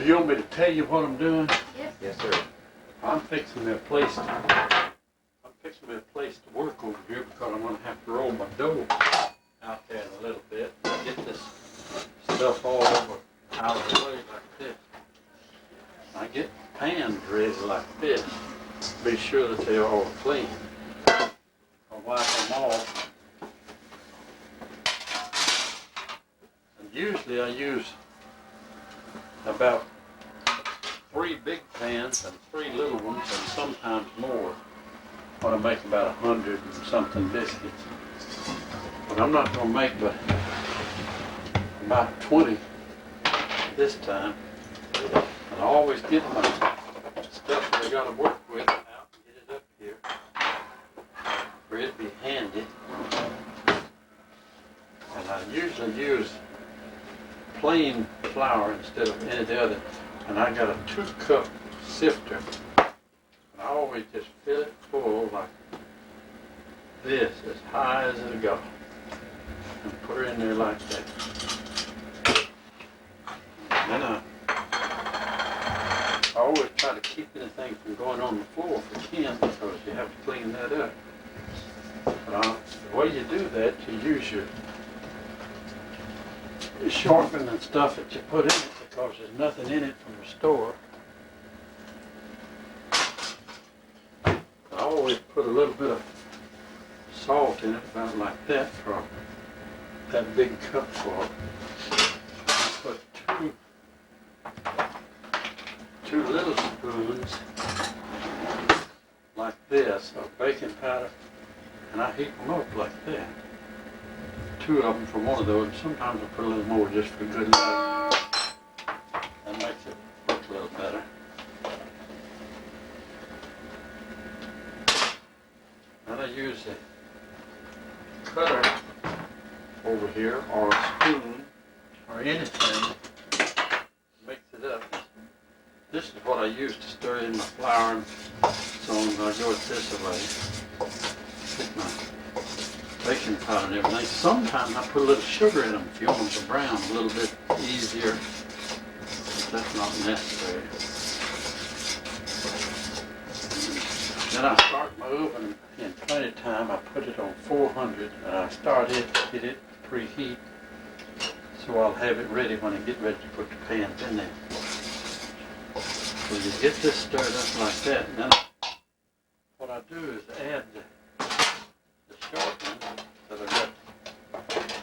You want me to tell you what I'm doing? Yes. Yes, sir. I'm fixing me a place to work over here because I'm gonna have to roll my dough out there in a little bit. Get this stuff all over out of the way like this. I get pans ready like this. Be sure that they're all clean. I'll wipe them off. And usually I use about 3 big pans and 3 little ones, and sometimes more when I make about 100 and something biscuits. But I'm not going to make but about 20 this time. And I always get my stuff that I got to work with out and get it up here where it'd be handy. And I usually use plain flour instead of any of the other. And I got a 2-cup sifter. And I always just fill it full like this, as high as it'll go. And put her in there like that. And then I always try to keep anything from going on the floor if I can, because you have to clean that up. But the way you do that, you use your sharpener and stuff that you put in it, because there's nothing in it from the store. I always put a little bit of salt in it, about like that, for that big cup full. I put two little spoons like this of baking powder, and I heat them up like that. 2 of them from one of those. Sometimes I put a little more just for good luck. That makes it look a little better. Then I use a cutter over here, or a spoon, or anything to mix it up. This is what I use to stir in my flour, and so I go it this way. Get my baking powder and everything. Sometimes I put a little sugar in them if you want them to brown a little bit easier. But that's not necessary. Then I start my oven in plenty of time. I put it on 400 and I start it, get it preheat, so I'll have it ready when I get ready to put the pans in there. So you get this stirred up like that, and then what I do is add the sharpener that I got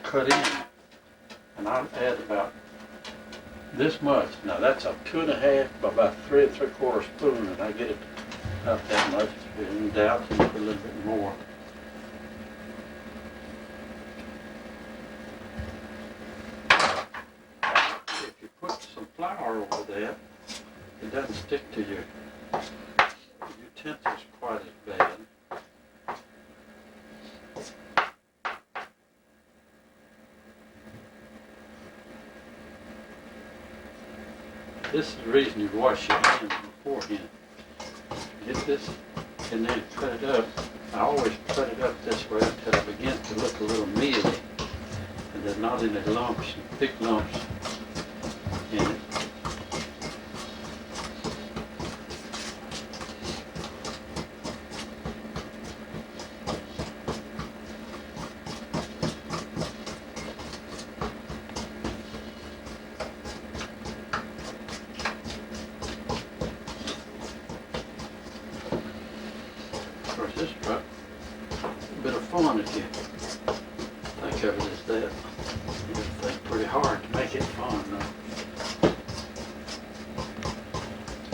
cut in, and I'll add about this much. Now that's a 2½ by about 3 3/4 spoon, and I get it about that much. If you're in doubt, you can put a little bit more. If you put some flour over there, it doesn't stick to your utensils quite as bad. This is the reason you wash your hands beforehand. Get this in there and cut it up. I always cut it up this way until it begins to look a little mealy, and there's not any lumps, thick lumps in it. Of course, this is a bit of fun if you think of it as that. You have to think pretty hard to make it fun, though.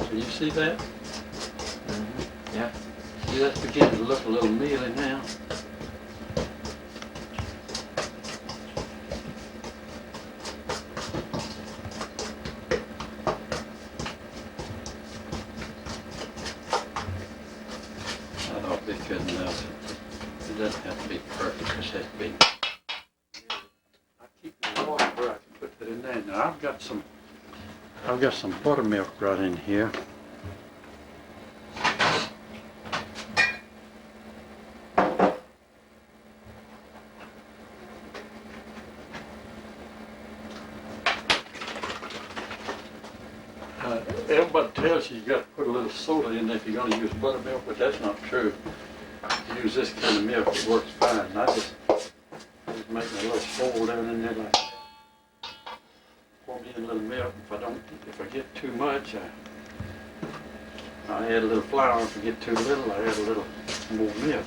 Can you see that? Mm-hmm. Yeah. See, that's beginning to look a little mealy now. That ought to be good enough. It doesn't have to be perfect, it just has to be. I keep my water where I can put that in there. Now I've got some buttermilk right in here. Everybody tells you got to put a little soda in there if you're going to use buttermilk, but that's not true. If you use this kind of milk, it works fine. And I just make a little swirl down in there like that. Pour me in a little milk. If I get too much, I add a little flour. If I get too little, I add a little more milk.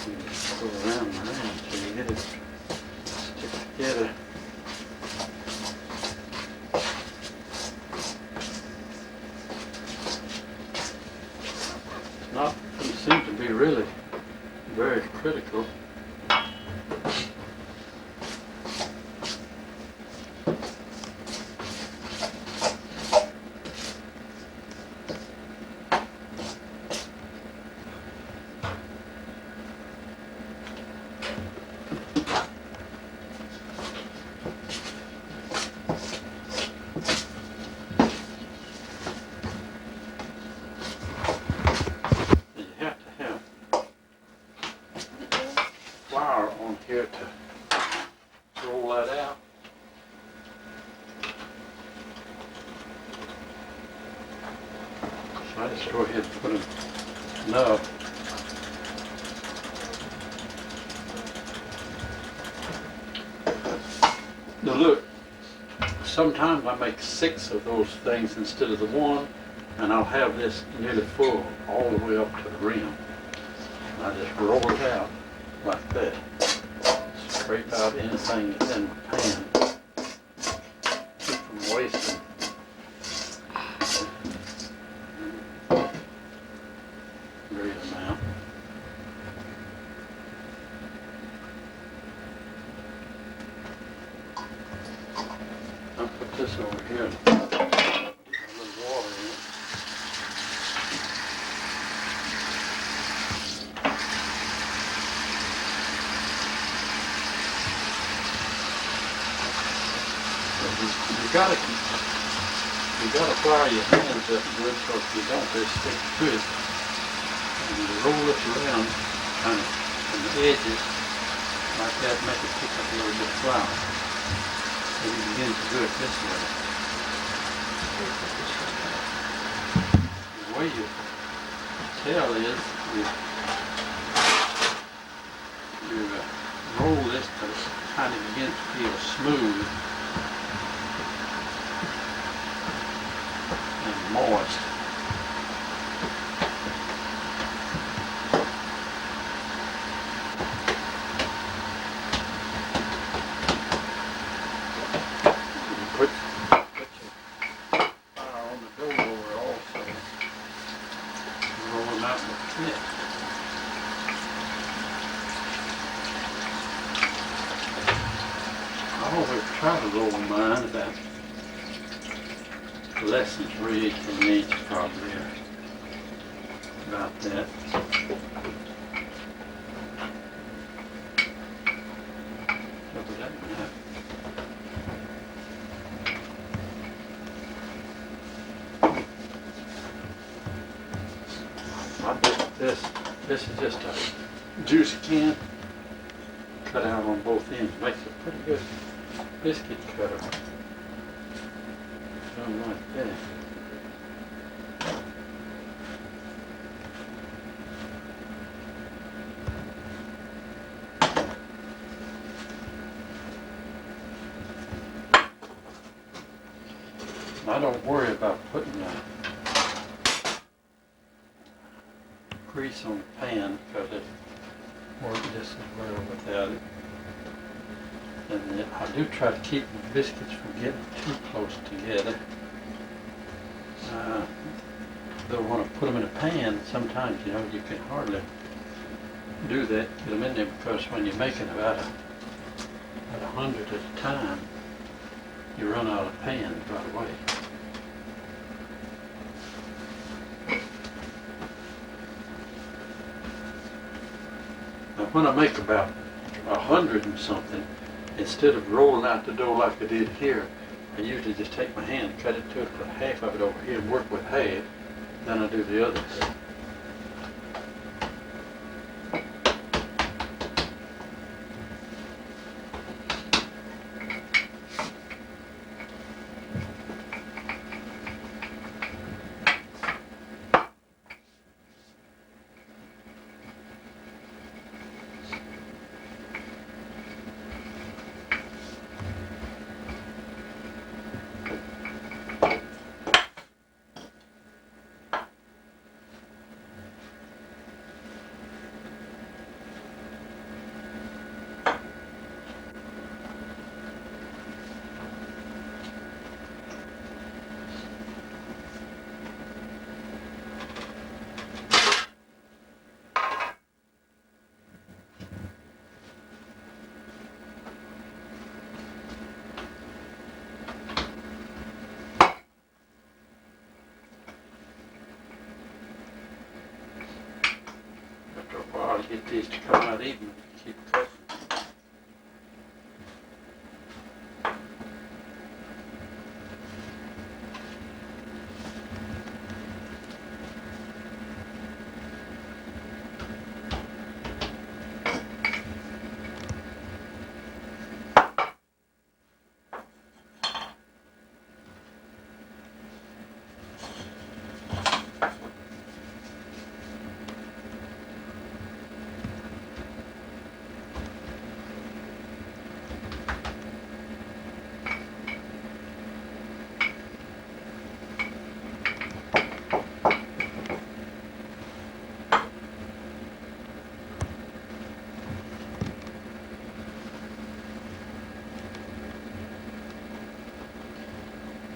You just go around and around until you get it stick together. It seems to be really very critical. Flour on here to roll that out. So I just go ahead and put enough. Now look, sometimes I make 6 of those things instead of the 1, and I'll have this nearly full all the way up to the rim. I just roll it out like that. Scrape out anything that's in the pan. Keep from wasting. Great amount. I'll put this over here. Get a little water in it. You gotta flour your hands up good, so if you don't, they stick to it. And you roll it around, kind of from the edges, like that, make it pick up a little bit of flour. So you begin to do it this way. The way you tell is you roll this till it kind of begins to feel smooth. Moist. You put your flour on the dough roller also. Roll them out with the pit. I always try to roll mine about less than 3/8 of an inch, probably, or about that. Cover that one up. I bet this is just a juicy can cut out on both ends. Makes a pretty good biscuit cutter. Something like that. I don't worry about putting grease on the pan because it works just as well without it. And I do try to keep the biscuits from getting too close together. Though when I put them in a pan, sometimes, you know, you can hardly do that, get them in there, because when you're making about 100 at a time, you run out of pans right away. Now when I make about 100 and something, instead of rolling out the dough like I did here, I usually just take my hand, cut it to it, put half of it over here and work with half, then I do the others. get these to come out even if you keep cutting.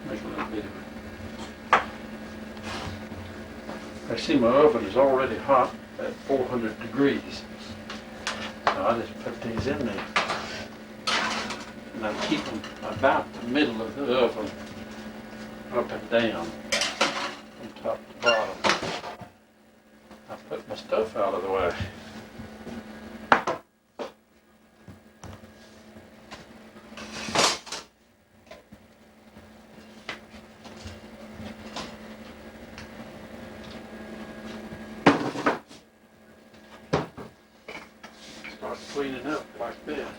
Make a little bit of it. I see my oven is already hot at 400 degrees. So I just put these in there. And I keep them about the middle of the oven, up and down, from top to bottom. I put my stuff out of the way. Start cleaning up like this.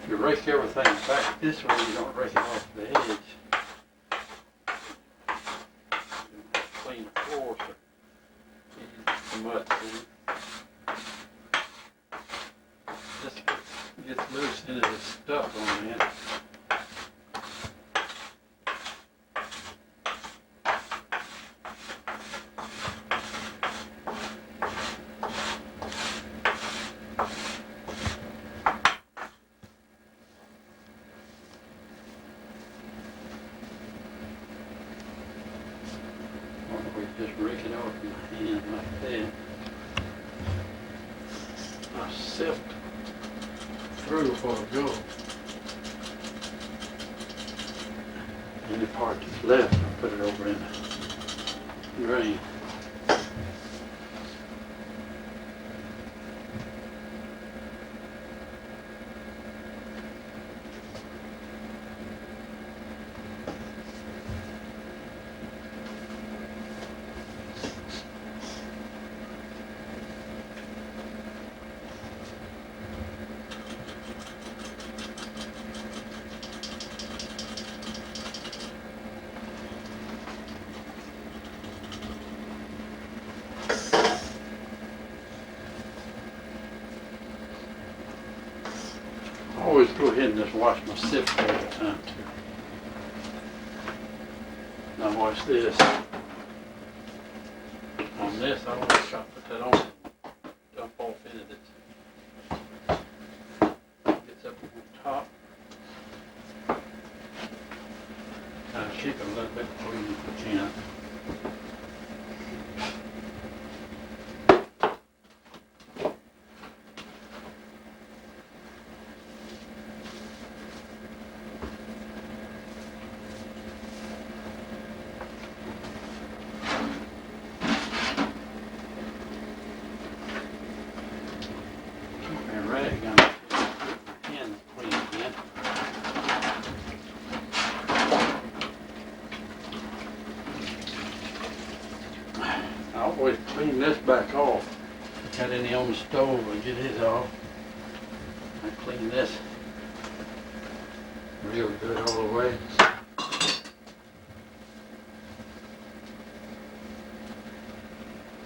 If you rake everything back this way, you don't rake it off the edge. Clean the floor so you get the mud in it. Just gets loose and it's stuck on the end. Just rake it off in my hand like that. I sift through before I go. Any part that's left, I put it over in the drain. I always go ahead and just wash my sift all the time too. Now watch this. On this, I always try to put that on, dump off into this. Gets up on top. Kind of shake it a little bit before you put it in. Rag on it. Hand clean again. I always clean this back off. Got any on the stove and get it off. I clean this real good all the way.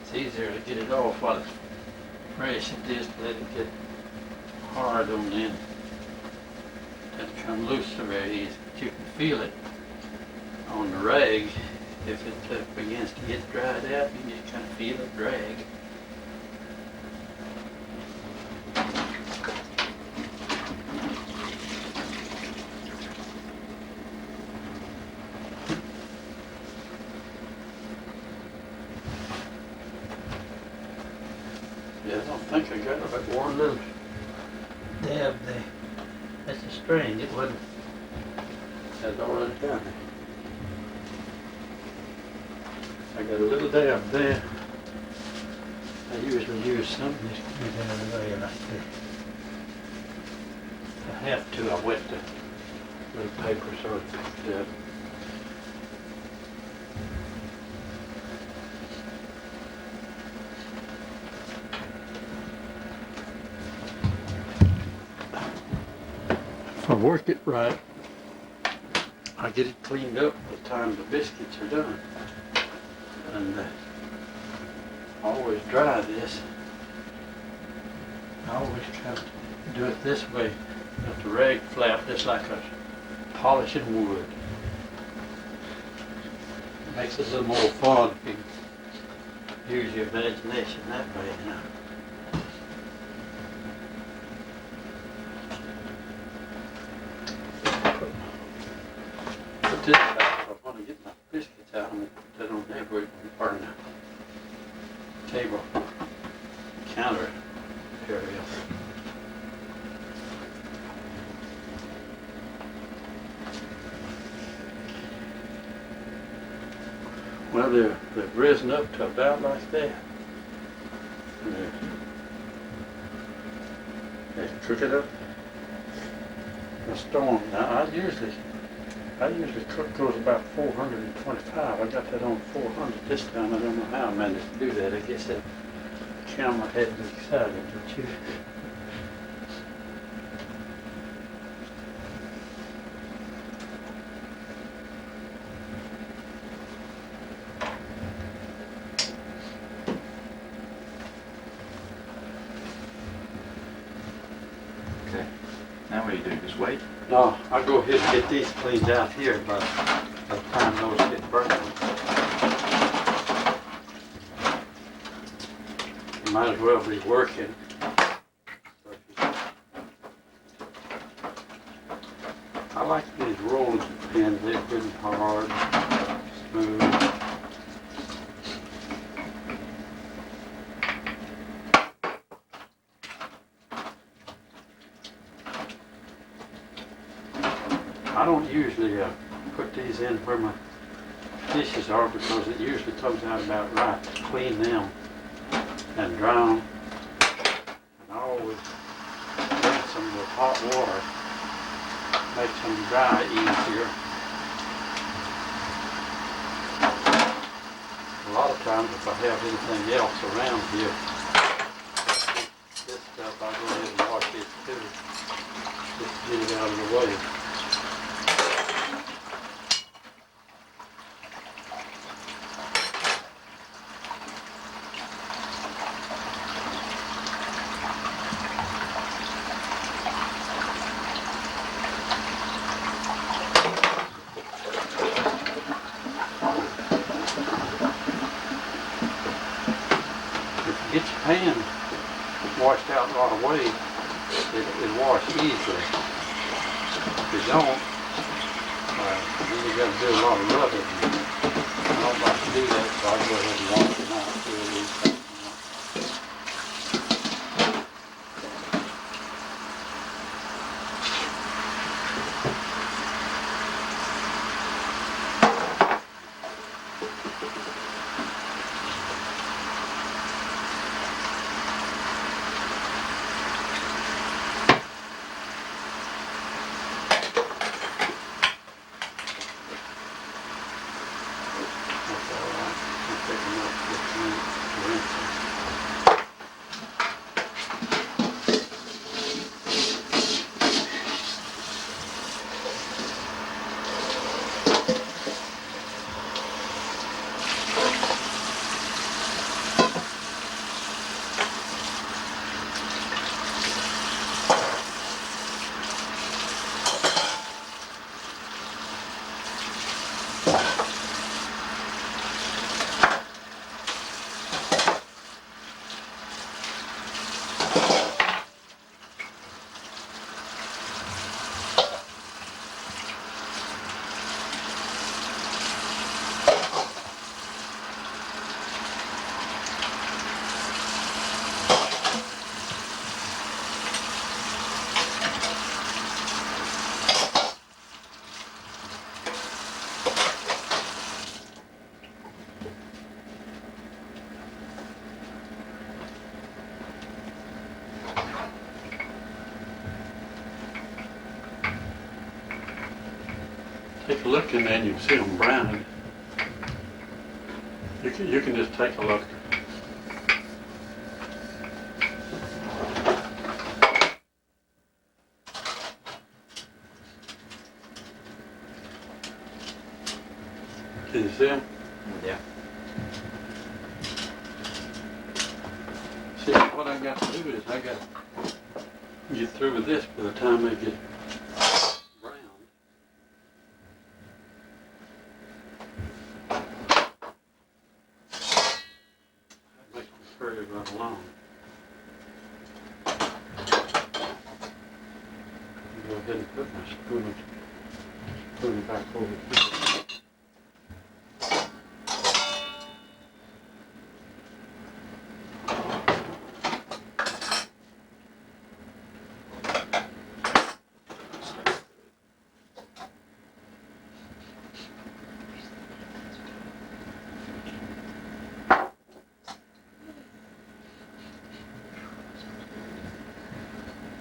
It's easier to get it off while it's fresh than just let it get hard on the end. Doesn't come loose so very easy, but you can feel it on the rag. If it begins to get dried out, you can just kind of feel it drag. Yeah, I don't think I got but one little dab there. That's a string. It wasn't. That's already done. I got a little dab there. I usually use something just to get in the way like this. I have to, I wet the little paper so it picked up. If I work it right, I get it cleaned up by the time the biscuits are done. And I always dry this. I always try to do it this way. Let the rag flap just like a polishing wood. It makes it a little more fun if you use your imagination that way, you know. Put this out, if I want to get my biscuits out, I'm going to put that on there where it won't burn the table counter area. Well, they've risen up to about like that. And they cook it up. The storm. Now I usually cook those about 425. I got that on 400 this time. I don't know how I managed to do that. I guess that camera had me excited, didn't you? Okay. Now what do you do? Just wait? No, I'll go ahead and get these cleaned out here by the time those get burnt. You might as well be working. I like these rolling pins. They've been hard, smooth. I don't usually put these in where my dishes are because it usually comes out about right to clean them and dry them. And I always rinse them with hot water, makes them dry easier. A lot of times if I have anything else around here, this stuff I go ahead and wash it too, just to get it out of the way. Get your pan washed out right away, it wash easily. If you don't, then you got to do a lot of rubbing. I don't like to do that, so I go ahead and wash them out too. That's all right. I'll take them up. Take a look in there and you can see them browning. You can just take a look. Can you see them? Yeah. See, what I got to do is I got to get through with this by the time they get brown. That makes me hurry right along. Go ahead and put my spoon back over here.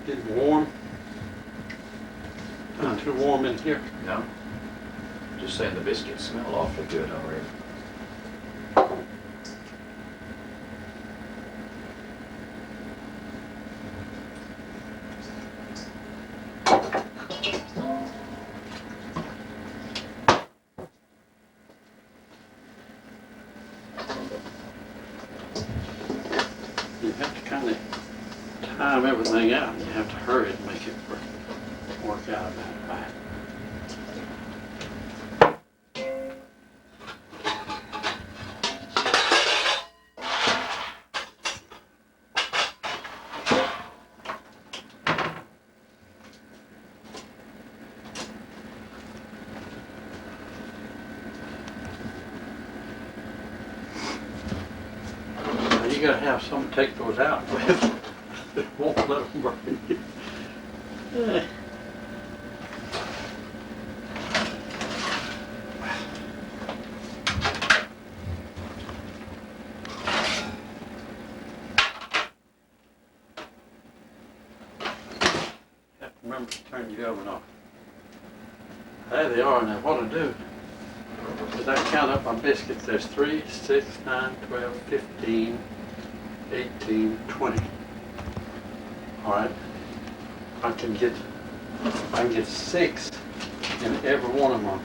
Getting warm. Not too warm in here. No? Just saying the biscuits smell awfully good already. You have to kind of time everything out. You have to hurry to make it work out about right. Now you gotta have someone take those out with. It won't let them burn you. Have to remember to turn your oven off. There they are. Now what I do is I count up my biscuits. There's 3, 6, 9, 12, 15, 18, 20. All right, I can get 6 in every one of my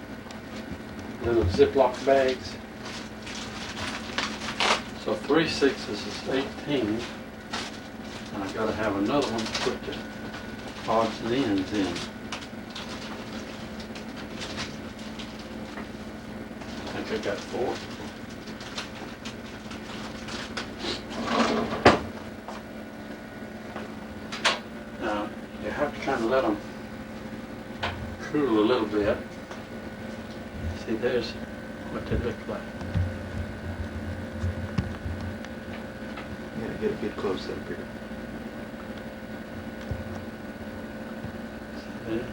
little Ziploc bags. So 3 6s is 18, and I've got to have another one to put the odds and ends in. I think I got 4. Now, you have to kind of let them cool a little bit. See, there's what they look like. You gotta get a good close up here. See there?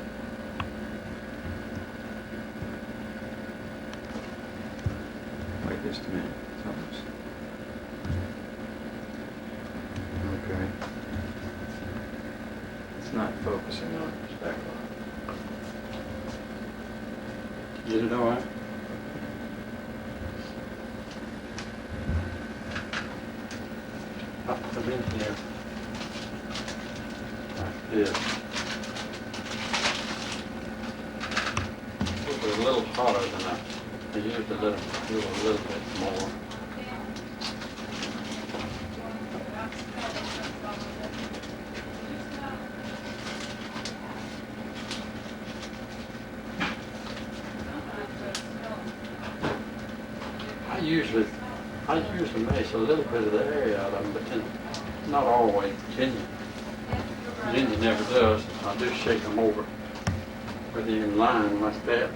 Wait just a minute. It's almost. Okay. It's not focusing on its back on. Get it all right? I'll put them in here like this. They're a little hotter than I usually let them cool a little bit more. I usually mace a little bit of the air out of them, but then not always. Virginia never does. I do shake them over where they're in line like that.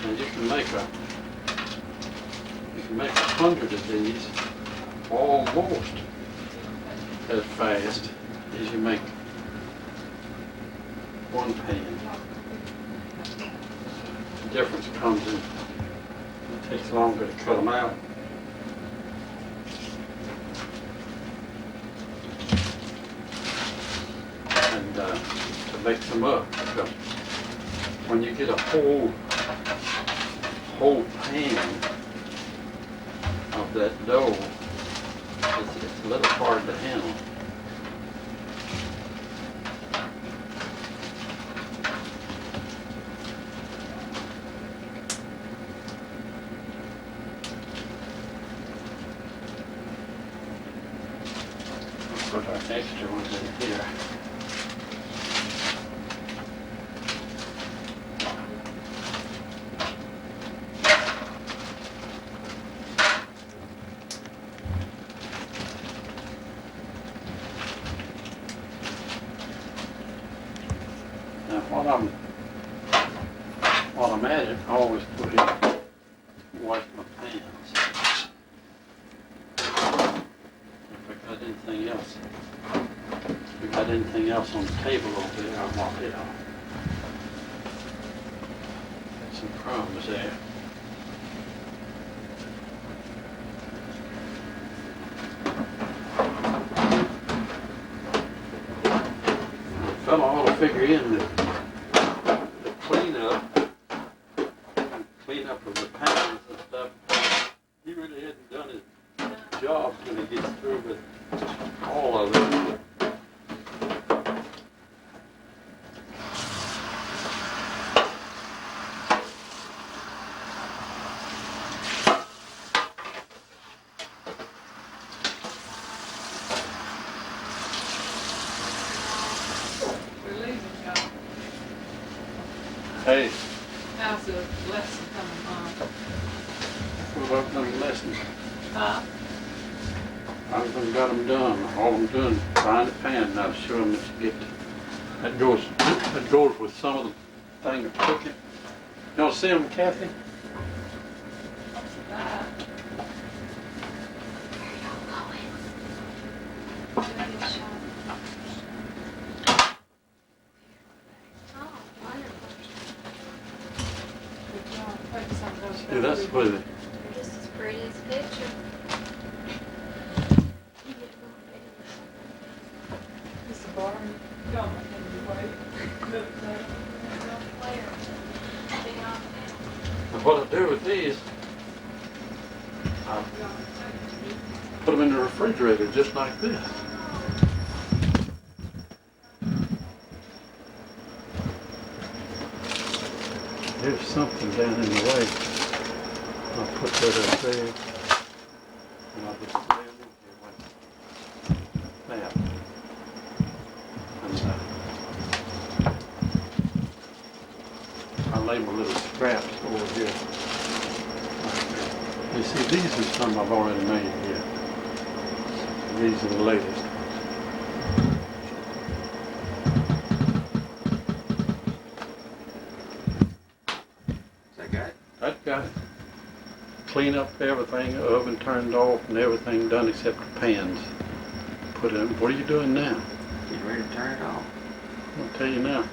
And you can make 100 of these almost as fast as you make one pan. The difference comes in it takes longer to cut them out. and to mix them up. Because when you get a whole pan of that dough, it's a little hard to handle. Put our extra ones in here. Now while I'm at it, I always put in wash my pans. If we got anything else on the table over there, I'll mop it off. Got some crumbs there. The fellow ought to figure in the cleanup of the pans and stuff. He really hasn't done his job when he gets through with all of it. We're leaving, y'all. Hey, How's the lesson coming on? we're working on the lessons. Huh? I've done got them done. All I'm doing, find a pan now to show them that you get. That goes with some of the thing of cooking. You want to see them, Kathy? Bye. Good job. Focus on those Yeah, that's photos. what it. You're just as pretty as a picture. You get a little bit. Mr. Barney, don't let him be waiting. Look, Don't flare. Stay off now. Now what I do with these, I put them in the refrigerator just like this. There's something down in the way. I'll put that up there. And I'll just lay them in here like that. And I lay my little scraps over here. You see, these are some I've already made here. These are the latest. That guy. Clean up everything, oven turned off and everything done except the pans. Put in. What are you doing now? Getting ready to turn it off. I'll tell you now.